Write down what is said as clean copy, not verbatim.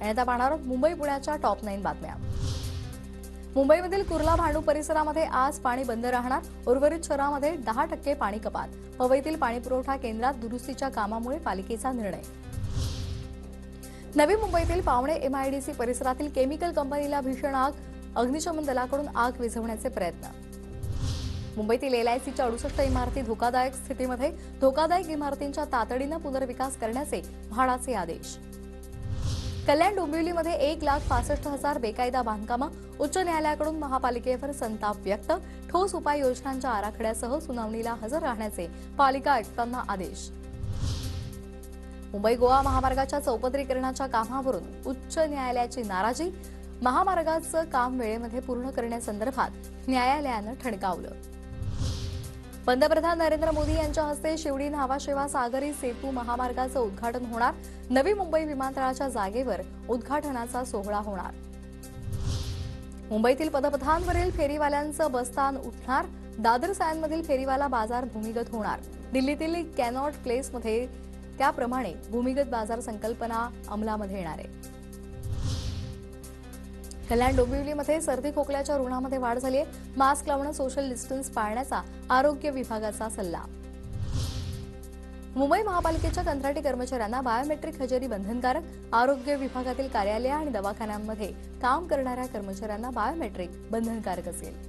आणि आता पाहणार आहोत मुंबई पुण्याच्या टॉप 9 बातम्या। मुंबईमधील कुर्ला भांडू परिसरामध्ये आज पाणी बंद राहणार। उर्वरित शहरामध्ये 10% पाणी कपात। पवईतील पाणी पुरवठा केंद्रात दुरुस्तीच्या कामामुळे पालिकेचा निर्णय। नवी मुंबईतील पावणे एमआयडीसी परिसरातील केमिकल कंपनीला भीषण आग। अग्निशमन दलाकडून आग विझवण्याचे प्रयत्न। मुंबईतील एलआयसीच्या 68 इमारती धोकादायक स्थितीमध्ये। धोकादायक इमारतींचा तातडीने पुनर्विकास करण्याचे म्हाडाचे आदेश। कल्याण डोंबिवलीमध्ये 1,65,000 बेकायदा बांधकामं। उच्च न्यायालयाकडून महापालिकेवर संताप व्यक्त। ठोस उपाययोजनांच्या आराखड्यासह सुनावणीला हजर राहण्याचे पालिका आयुक्तांना आदेश। मुंबई गोवा महामार्गाच्या चौपदरीकरणाच्या कामावरून उच्च न्यायालयाची नाराजी। महामार्गाचं काम वेळेमध्ये पूर्ण करण्यासंदर्भात न्यायालयानं ठणकावलं। पंतप्रधान नरेंद्र मोदी यांच्या हस्ते शिवडी न्हावा सागरी सेतू महामार्गाचं उद्घाटन होणार। नवी मुंबई विमानतळाच्या जागेवर उद्घाटनाचा सोहळा होणार। मुंबईतील पदपथांवरील फेरीवाल्यांचं बस्तान उठणार। दादर सायनमधील फेरीवाला बाजार भूमिगत होणार। दिल्लीतील कॅनॉट प्लेसमध्ये त्याप्रमाणे भूमिगत बाजार संकल्पना अंमलामध्ये येणार आहे। कल्याण डोंबिवलीमध्ये सर्दी खोकल्याच्या रुग्णांमध्ये वाढ झाली आहे। मास्क लावणं, सोशल डिस्टन्स पाळण्याचा आरोग्य विभागाचा सल्ला। मुंबई महापालिकेच्या कंत्राटी कर्मचाऱ्यांना बायोमेट्रिक हजेरी बंधनकारक। आरोग्य विभागातील कार्यालय आणि दवाखान्यांमध्ये काम करणाऱ्या कर्मचाऱ्यांना बायोमेट्रिक बंधनकारक असेल।